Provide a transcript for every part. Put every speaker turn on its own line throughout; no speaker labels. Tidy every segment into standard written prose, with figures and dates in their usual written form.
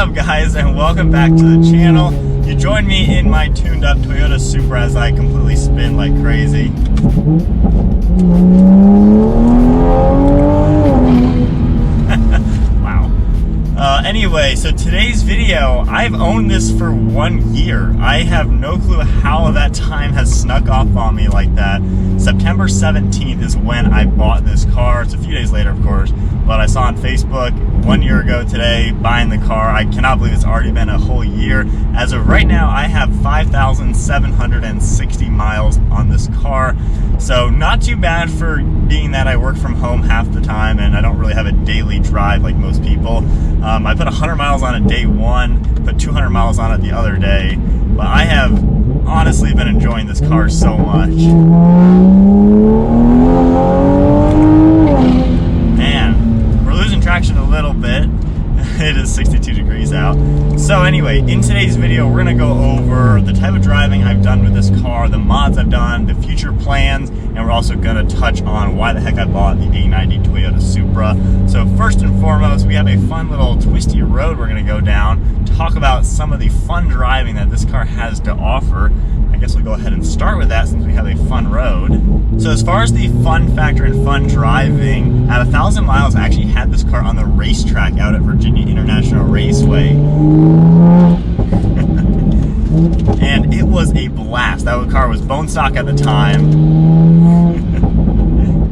up, guys, and welcome back to the channel. You join me in my tuned up Toyota Supra as I completely spin like crazy. Wow. Anyway, so today's video, I've owned this for 1 year. I have no clue how that time has snuck off on me like that. September 17th is when I bought this car. It's a few days later, of course, but I saw on Facebook 1 year ago today, buying the car. I cannot believe it's already been a whole year. As of right now, I have 5,760 miles on this car. So not too bad for being that I work from home half the time and I don't really have a daily drive like most people. I put 100 miles on it day one, put 200 miles on it the other day, but I have honestly been enjoying this car so much. Man, we're losing traction a little bit. It is 62 degrees out. So anyway, in today's video, we're gonna go over the type of driving I've done with this car, the mods I've done, the future plans, and we're also gonna touch on why the heck I bought the A90 Toyota Supra. So first and foremost, we have a fun little twisty road we're gonna go down, talk about some of the fun driving that this car has to offer. I guess we'll go ahead and start with that since we have a fun road. So as far as the fun factor and fun driving, at 1,000 miles, I actually had this car on the racetrack out at Virginia International Raceway. And it was a blast. That car was bone stock at the time.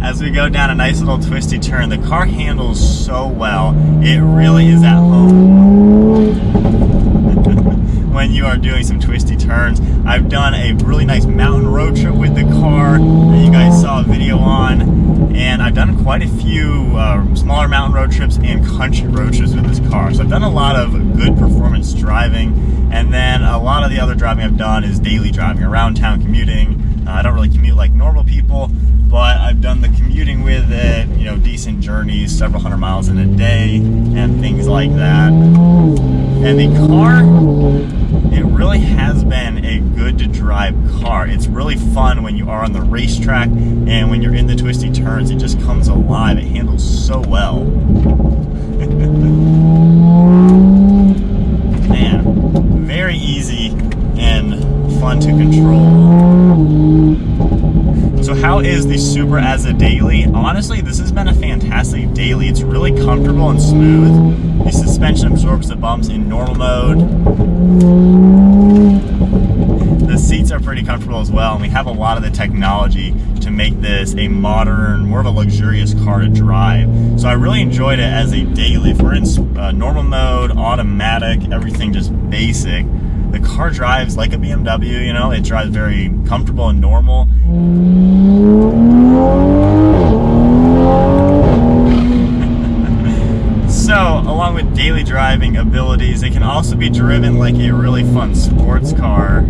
As we go down a nice little twisty turn, the car handles so well. It really is at home when you are doing some twisty turns. I've done a really nice mountain road trip with the car that you guys saw a video on, and I've done quite a few smaller mountain road trips and country road trips with this car. So I've done a lot of good performance driving, and then a lot of the other driving I've done is daily driving, around town commuting. I don't really commute like normal people, but I've done the commuting with it, you know, decent journeys, several hundred miles in a day, and things like that. And the car, it really has been a good to drive car. It's really fun when you are on the racetrack, and when you're in the twisty turns, it just comes alive. It handles so well. Man, very easy and fun to control. So how is the Supra as a daily? Honestly, this has been a fantastic daily. It's really comfortable and smooth. The suspension absorbs the bumps in normal mode. The seats are pretty comfortable as well, and we have a lot of the technology to make this a modern, more of a luxurious car to drive. So I really enjoyed it as a daily. If we're in normal mode, automatic, everything just basic, the car drives like a BMW, you know, it drives very comfortable and normal. So, along with daily driving abilities, it can also be driven like a really fun sports car.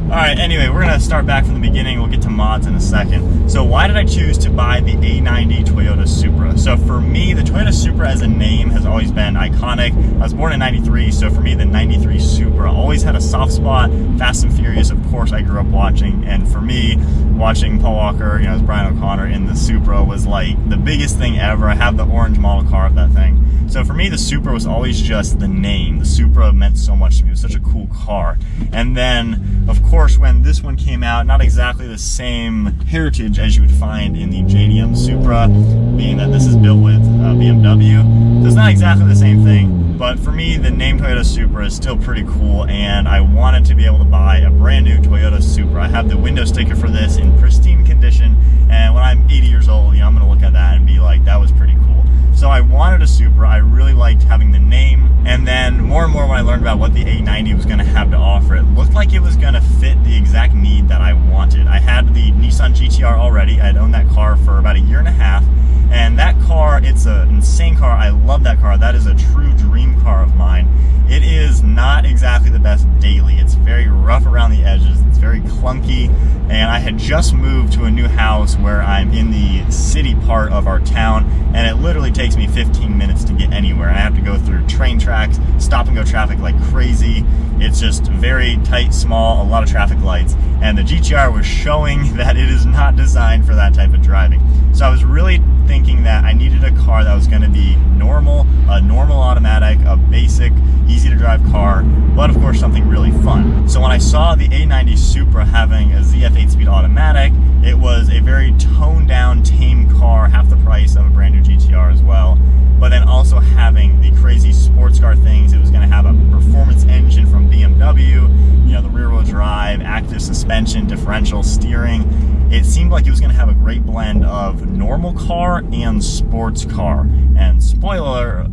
Alright, anyway, we're going to start back from the beginning. We'll get to mods in a second. So why did I choose to buy the A90 Toyota Supra? So for me, the Toyota Supra as a name has always been iconic. I was born in '93, so for me, the '93 Supra always had a soft spot. Fast and Furious, of course, I grew up watching. And for me, watching Paul Walker, you know, as Brian O'Connor in the Supra was like the biggest thing ever. I have the orange model car of that thing. So for me, the Supra was always just the name. The Supra meant so much to me. It was such a cool car. And then, of course, when this one came out, not exactly the same heritage as you would find in the JDM Supra, being that this is built with BMW. So it's not exactly the same thing, but for me, the name Toyota Supra is still pretty cool, and I wanted to be able to buy a brand new Toyota Supra. I have the window sticker for this in pristine condition, and when I'm 80 years old, you know, I'm gonna look at that and be like, that was pretty cool. So I wanted a Supra. I really liked having the name, and then more and more when I learned about what the A90 was going to have to offer, it looked like it was going to fit the exact need that I wanted. I had the Nissan GT-R already. I'd owned that car for about a year and a half, and that car, it's an insane car. I love that car. That is a true dream car of mine. It is not exactly the best daily. It's very rough around the edges. It's very clunky, and I had just moved to a new house where I'm in the city part of our town, and it literally takes me 15 minutes to get anywhere. I have to go through train tracks, stop and go traffic like crazy. It's just very tight, small, a lot of traffic lights, and the GT-R was showing that it is not designed for that type of driving. So I was really thinking that I needed a car car that was going to be normal, a normal automatic, a basic, easy to drive car, but of course something really fun. So when I saw the A90 Supra having a ZF 8-speed automatic, it was a very toned down, tame car, half the price of a brand new GT-R as well. But then also having the crazy sports car things. It was going to have a performance engine from BMW, you know, the rear wheel drive, active suspension, differential steering. It seemed like it was going to have a great blend of normal car and sports car. And spoiler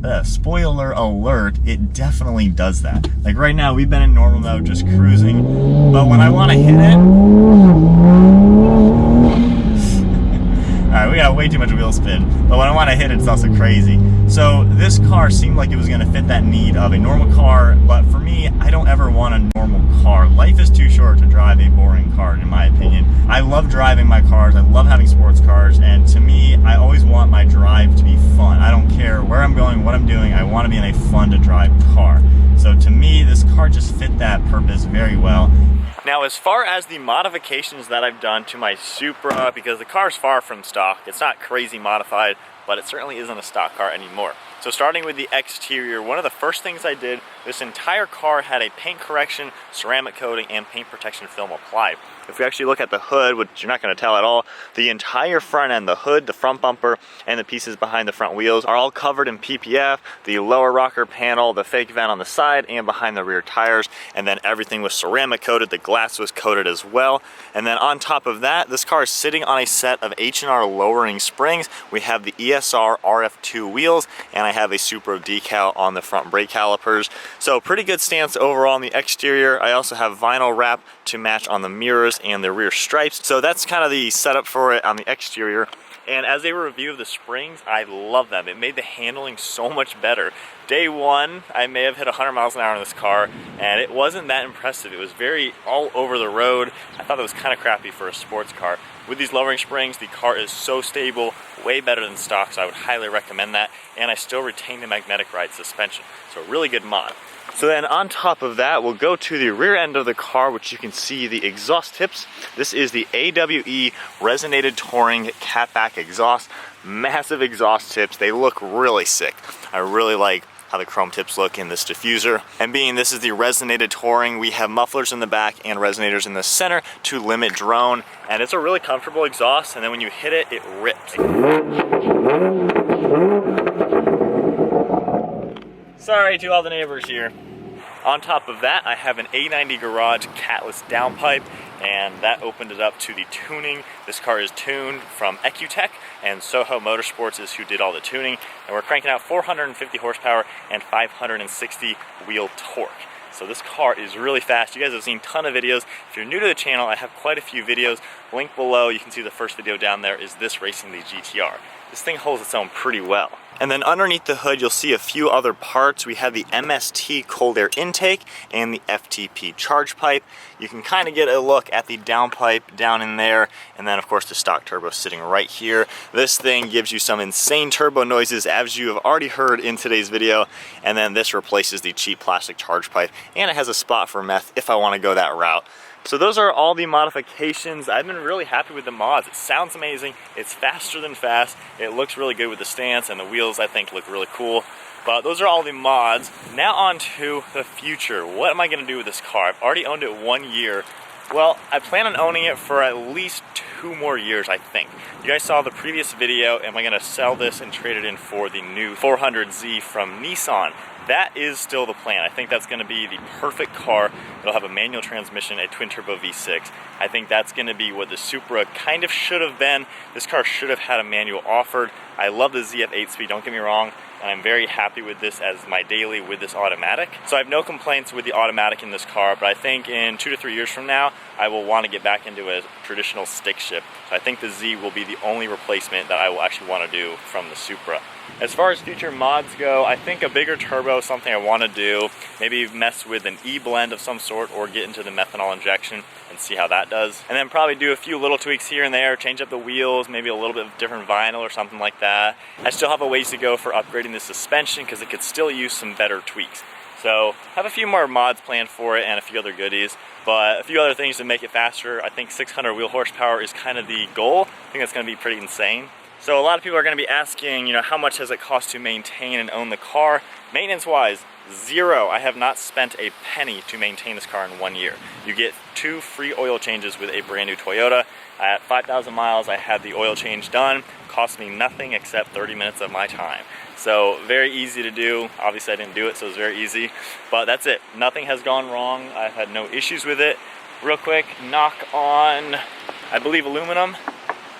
alert, it definitely does that. Like right now, we've been in normal mode, just cruising. But when I want to hit it, alright, we got way too much wheel spin, but when I want to hit it, it's also crazy. So this car seemed like it was going to fit that need of a normal car, but for me, I don't ever want a normal car. Life is too short to drive a boring car, in my opinion. I love driving my cars, I love having sports cars, and to me, I always want my drive to be fun. I don't care where I'm going, what I'm doing, I want to be in a fun to drive car. So to me, this car just fit that purpose very well. Now, as far as the modifications that I've done to my Supra, because the car's far from stock, it's not crazy modified, but it certainly isn't a stock car anymore. So starting with the exterior, one of the first things I did, this entire car had a paint correction, ceramic coating, and paint protection film applied. If we actually look at the hood, which you're not going to tell at all, the entire front end, the hood, the front bumper, and the pieces behind the front wheels are all covered in PPF, the lower rocker panel, the fake vent on the side, and behind the rear tires, and then everything was ceramic coated, the glass was coated as well. And then on top of that, this car is sitting on a set of H&R lowering springs. We have the ESR RF2 wheels, and I have a Supra decal on the front brake calipers. So pretty good stance overall on the exterior. I also have vinyl wrap to match on the mirrors and the rear stripes. So that's kind of the setup for it on the exterior. And as a review of the springs, I love them. It made the handling so much better. Day one, I may have hit 100 miles an hour in this car, and it wasn't that impressive. It was very all over the road. I thought it was kind of crappy for a sports car. With these lowering springs, the car is so stable, way better than stock, so I would highly recommend that. And I still retain the magnetic ride suspension, so a really good mod. So then on top of that, we'll go to the rear end of the car, which you can see the exhaust tips. This is the AWE Resonated Touring Catback exhaust. Massive exhaust tips. They look really sick. I really like how the chrome tips look in this diffuser. And being this is the Resonated Touring, we have mufflers in the back and resonators in the center to limit drone. And it's a really comfortable exhaust, and then when you hit it, it rips. Sorry to all the neighbors here. On top of that, I have an A90 Garage Catless Downpipe, and that opened it up to the tuning. This car is tuned from EcuTech, and Soho Motorsports is who did all the tuning, and we're cranking out 450 horsepower and 560 wheel torque. So this car is really fast. You guys have seen a ton of videos. If you're new to the channel, I have quite a few videos. Link below, you can see the first video down there is this racing the GT-R. This thing holds its own pretty well. And then underneath the hood, you'll see a few other parts. We have the MST cold air intake and the FTP charge pipe. You can kind of get a look at the downpipe down in there. And then of course the stock turbo sitting right here. This thing gives you some insane turbo noises, as you have already heard in today's video. And then this replaces the cheap plastic charge pipe. And it has a spot for meth if I want to go that route. So those are all the modifications. I've been really happy with the mods. It sounds amazing. It's faster than fast. It looks really good with the stance, and the wheels I think look really cool. But those are all the mods. Now on to the future. What am I gonna do with this car? I've already owned it 1 year. Well, I plan on owning it for at least 2 more years, I think. You guys saw the previous video. Am I gonna sell this and trade it in for the new 400Z from Nissan? That is still the plan. I think that's going to be the perfect car. It'll have a manual transmission, a twin turbo V6. I think that's going to be what the Supra kind of should have been. This car should have had a manual offered. I love the ZF 8-speed, don't get me wrong, and I'm very happy with this as my daily with this automatic. So I have no complaints with the automatic in this car, but I think in 2 to 3 years from now, I will want to get back into a traditional stick shift. So I think the Z will be the only replacement that I will actually want to do from the Supra. As far as future mods go, I think a bigger turbo is something I want to do. Maybe mess with an E-blend of some sort or get into the methanol injection and see how that does. And then probably do a few little tweaks here and there, change up the wheels, maybe a little bit of different vinyl or something like that. I still have a ways to go for upgrading the suspension because it could still use some better tweaks. So have a few more mods planned for it and a few other goodies, but a few other things to make it faster. I think 600 wheel horsepower is kind of the goal. I think that's going to be pretty insane. So a lot of people are going to be asking, how much does it cost to maintain and own the car? Maintenance-wise, zero. I have not spent a penny to maintain this car in 1 year. You get 2 free oil changes with a brand new Toyota. At 5,000 miles, I had the oil change done. Cost me nothing except 30 minutes of my time. So very easy to do. Obviously I didn't do it, so it was very easy. But that's it. Nothing has gone wrong. I've had no issues with it. Real quick, knock on, I believe, aluminum.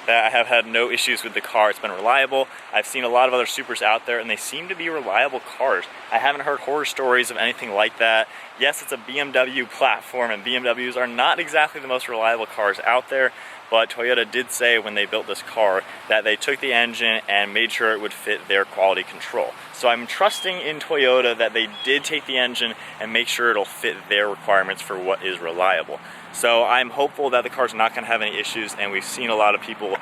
That I have had no issues with the car. It's been reliable. I've seen a lot of other Supras out there and they seem to be reliable cars. I haven't heard horror stories of anything like that. Yes, it's a BMW platform and BMWs are not exactly the most reliable cars out there, but Toyota did say when they built this car that they took the engine and made sure it would fit their quality control. So I'm trusting in Toyota that they did take the engine and make sure it'll fit their requirements for what is reliable. So I'm hopeful that the car's not going to have any issues, and we've seen a lot of people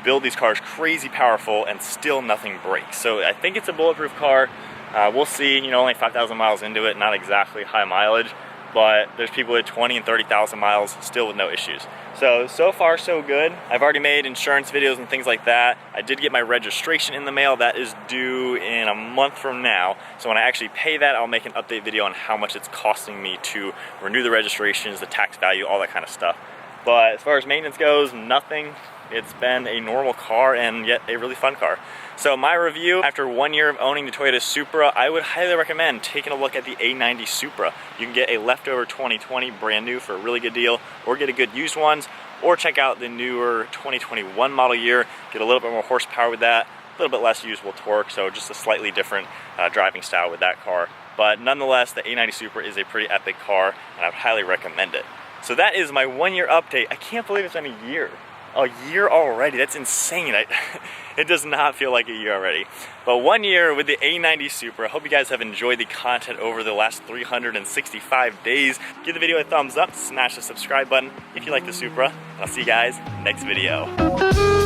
build these cars crazy powerful and still nothing breaks. So I think it's a bulletproof car. We'll see, only 5,000 miles into it, not exactly high mileage, but there's people with 20 and 30,000 miles still with no issues. So far so good. I've already made insurance videos and things like that. I did get my registration in the mail. That is due in a month from now. So when I actually pay that, I'll make an update video on how much it's costing me to renew the registrations, the tax value, all that kind of stuff. But as far as maintenance goes, nothing. It's been a normal car and yet a really fun car. So my review, after 1 year of owning the Toyota Supra, I would highly recommend taking a look at the A90 Supra. You can get a leftover 2020 brand new for a really good deal, or get a good used ones, or check out the newer 2021 model year, get a little bit more horsepower with that, a little bit less usable torque, so just a slightly different driving style with that car. But nonetheless, the A90 Supra is a pretty epic car, and I would highly recommend it. So that is my 1 year update. I can't believe it's been a year. A year already, that's insane. It does not feel like a year already. But 1 year with the A90 Supra. I hope you guys have enjoyed the content over the last 365 days. Give the video a thumbs up, smash the subscribe button if you like the Supra. I'll see you guys next video.